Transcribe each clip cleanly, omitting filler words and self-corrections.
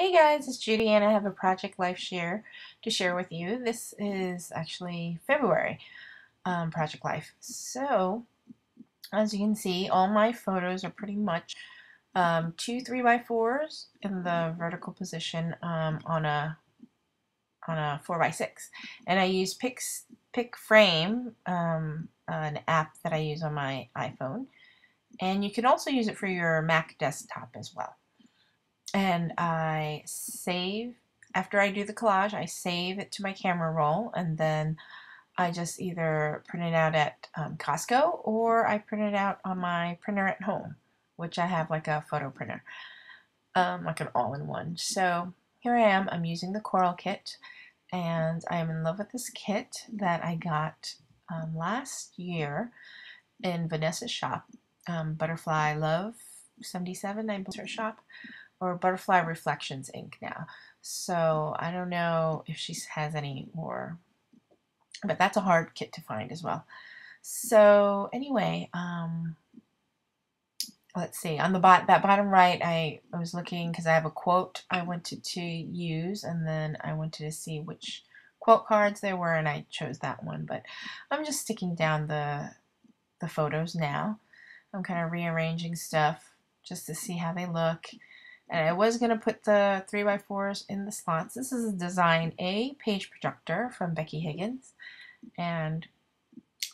Hey guys, it's Judy and I have a Project Life share to share with you. This is actually February Project Life. So, as you can see, all my photos are pretty much two 3x4s in the vertical position on a 4x6. And I use PicFrame, an app that I use on my iPhone. And you can also use it for your Mac desktop as well. And I save, after I do the collage, I save it to my camera roll, and then I just either print it out at Costco, or I print it out on my printer at home, which I have like a photo printer, like an all-in-one. So here I am, I'm using the Coral kit, and I am in love with this kit that I got last year in Vanessa's shop, Butterfly Love 77, I believe her shop, or Butterfly Reflections Inc. now. So I don't know if she has any more, but that's a hard kit to find as well. So anyway, let's see. On the that bottom right, I was looking because I have a quote I wanted to use, and then I wanted to see which quote cards there were, and I chose that one. But I'm just sticking down the photos now. I'm kind of rearranging stuff just to see how they look. And I was going to put the 3x4s in the slots. This is a Design A page projector from Becky Higgins. And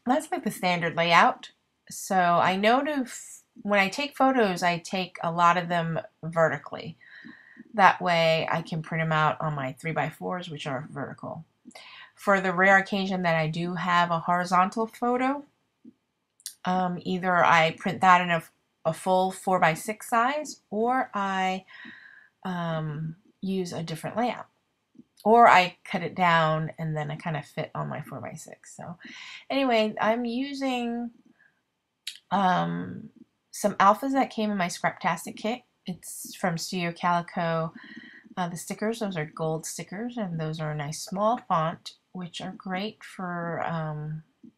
that's like the standard layout. So I know when I take photos, I take a lot of them vertically. That way I can print them out on my 3x4s, which are vertical. For the rare occasion that I do have a horizontal photo, either I print that in a full 4x6 size, or I use a different layout, or I cut it down and then I kind of fit on my 4x6. So anyway, I'm using some alphas that came in my Scraptastic kit. It's from Studio Calico. The stickers, those are gold stickers, and those are a nice small font, which are great for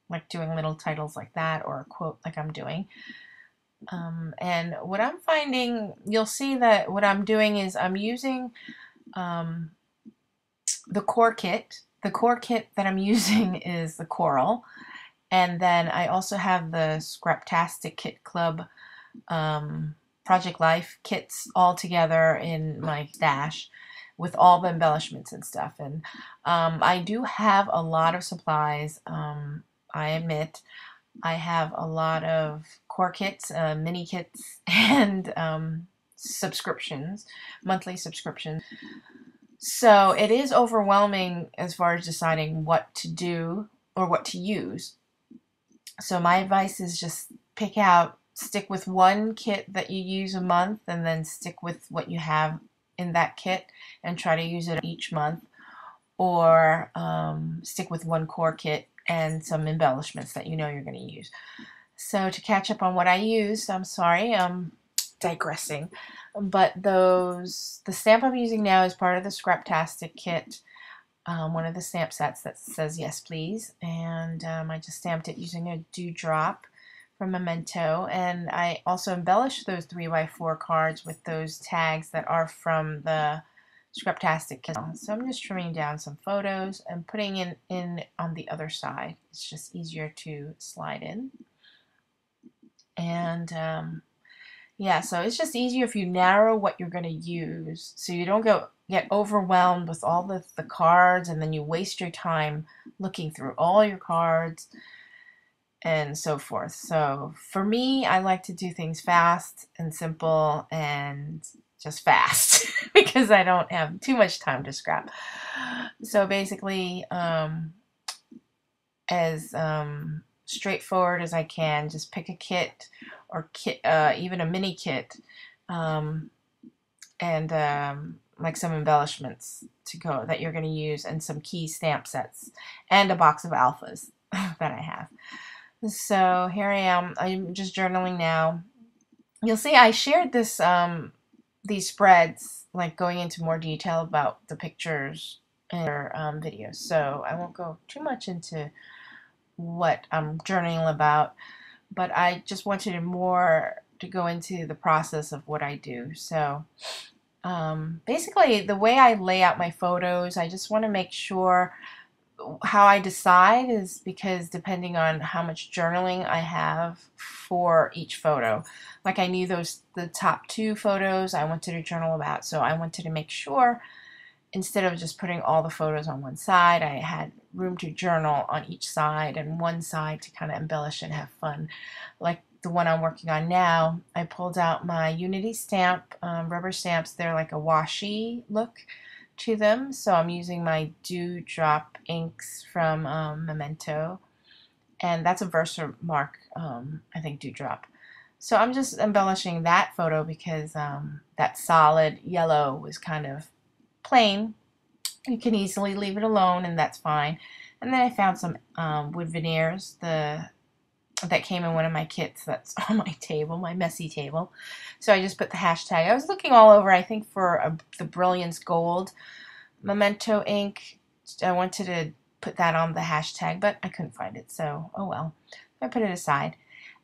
like doing little titles like that, or a quote like I'm doing. And what I'm finding, you'll see that what I'm doing is I'm using the core kit. The core kit that I'm using is the Coral. And then I also have the Scraptastic Kit Club Project Life kits all together in my stash with all the embellishments and stuff. And I do have a lot of supplies, I admit. I have a lot of core kits, mini kits, and subscriptions, monthly subscriptions. So it is overwhelming as far as deciding what to do or what to use. So my advice is just stick with one kit that you use a month, and then stick with what you have in that kit and try to use it each month. Or stick with one core kit and some embellishments that you know you're going to use. So to catch up on what I used, I'm sorry, I'm digressing, but the stamp I'm using now is part of the Scraptastic kit, one of the stamp sets that says yes please, and I just stamped it using a dewdrop from Memento, and I also embellished those 3x4 cards with those tags that are from the Scraptastic kit. So I'm just trimming down some photos and putting in on the other side. It's just easier to slide in. And yeah, so it's just easier if you narrow what you're going to use, so you don't get overwhelmed with all the cards, and then you waste your time looking through all your cards and so forth. So for me, I like to do things fast and simple and just fast because I don't have too much time to scrap. So basically, as straightforward as I can, just pick a kit, or even a mini kit, and like some embellishments to go that you're going to use, and some key stamp sets, and a box of alphas that I have. So here I am. I'm just journaling now. You'll see I shared these spreads, like going into more detail about the pictures in our videos. So I won't go too much into what I'm journaling about, but I just wanted more to go into the process of what I do. So Basically, the way I lay out my photos, I just want to make sure how I decide is because depending on how much journaling I have for each photo. Like I knew the top 2 photos I wanted to journal about, so I wanted to make sure instead of just putting all the photos on one side, I had room to journal on each side and one side to kind of embellish and have fun. Like the one I'm working on now, I pulled out my Unity stamp, rubber stamps. They're like a washi look to them. So I'm using my Dewdrop inks from Memento. And that's a Versamark, I think, Dewdrop. So I'm just embellishing that photo because that solid yellow was kind of plain. You can easily leave it alone, and that's fine. And then I found some wood veneers that came in one of my kits that's on my table, my messy table. So I just put the hashtag. I was looking all over, I think, for the Brilliance Gold Memento ink. I wanted to put that on the hashtag, but I couldn't find it, so oh well. I put it aside.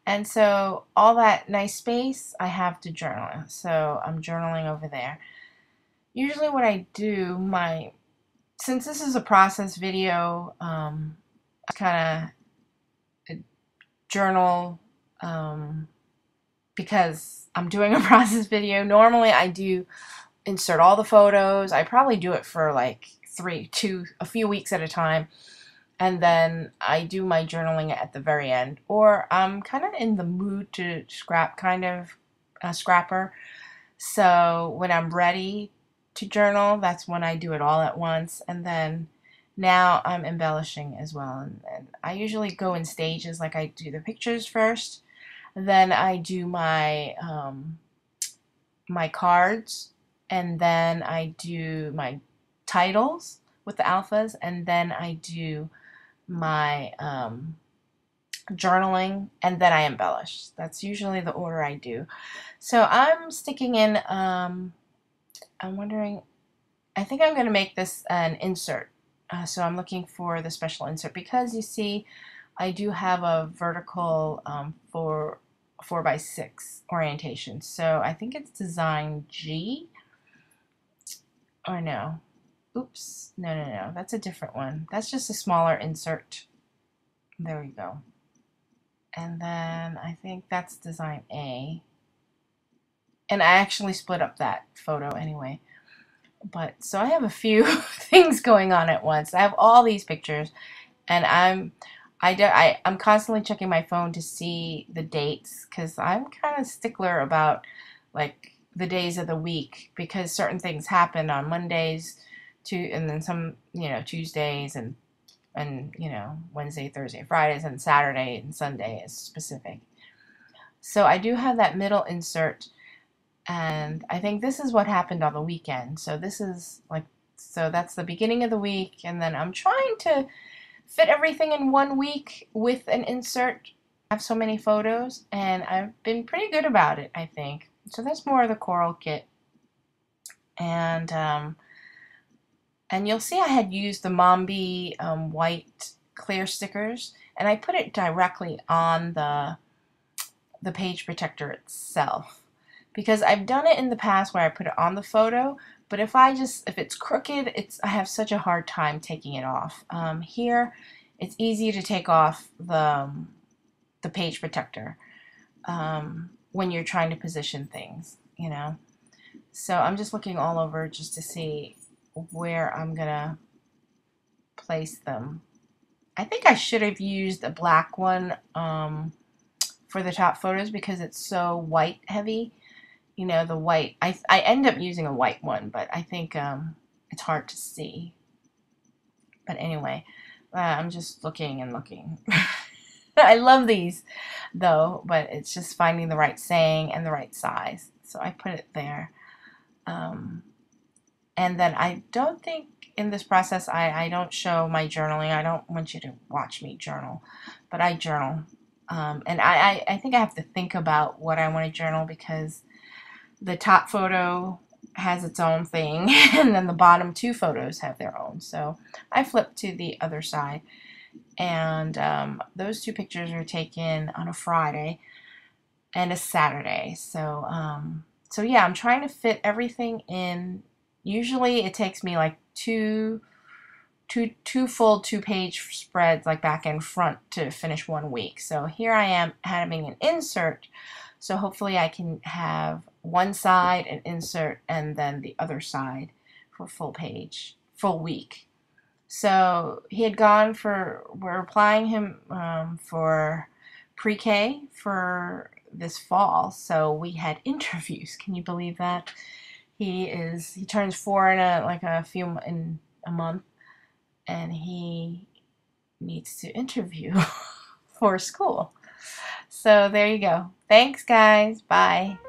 And so all that nice space I have to journal. So I'm journaling over there. Usually what I do, since this is a process video, I kind of journal because I'm doing a process video. Normally I do insert all the photos. I probably do it for like a few weeks at a time. And then I do my journaling at the very end. Or I'm kind of in the mood to scrap, kind of a scrapper. So when I'm ready to journal, that's when I do it all at once. And then now I'm embellishing as well. And I usually go in stages, like I do the pictures first. Then I do my my cards. And then I do my titles with the alphas. And then I do my journaling, and then I embellish. That's usually the order I do. So I'm sticking in, I'm wondering, I think I'm going to make this an insert. So I'm looking for the special insert because you see I do have a vertical 4x6 orientation. So I think it's design G, or no. Oops, no, that's a different one. That's just a smaller insert. There we go. And then I think that's design A. And I actually split up that photo anyway. But so I have a few things going on at once. I have all these pictures, and I'm constantly checking my phone to see the dates because I'm kind of stickler about like the days of the week because certain things happen on Mondays, and then some, Tuesdays and Wednesday, Thursday, Fridays, and Saturday and Sunday is specific. So I do have that middle insert, and I think this is what happened on the weekend. So that's the beginning of the week, and then I'm trying to fit everything in one week with an insert. I have so many photos, and I've been pretty good about it, I think. So that's more of the coral kit. And you'll see I had used the Mombi white clear stickers, and I put it directly on the page protector itself. Because I've done it in the past where I put it on the photo, but if it's crooked, I have such a hard time taking it off. Here, it's easy to take off the page protector when you're trying to position things, So I'm just looking all over just to see where I'm gonna place them. I think I should have used a black one for the top photos because it's so white heavy. The white. I end up using a white one, but I think it's hard to see. But anyway, I'm just looking and looking. I love these though, but it's just finding the right saying and the right size. So I put it there. And then I don't think in this process I don't show my journaling. I don't want you to watch me journal, but I journal. And I think I have to think about what I want to journal because the top photo has its own thing and then the bottom 2 photos have their own. So I flipped to the other side, and those 2 pictures were taken on a Friday and a Saturday. So So yeah, I'm trying to fit everything in. Usually it takes me like two full 2-page spreads, like back and front, to finish 1 week. So here I am having an insert. So hopefully I can have one side an insert and then the other side for full week. So he had gone for, we're applying him for pre-K for this fall. So we had interviews. Can you believe that? He turns 4 in a month, and he needs to interview for school. So there you go. Thanks, guys. Bye.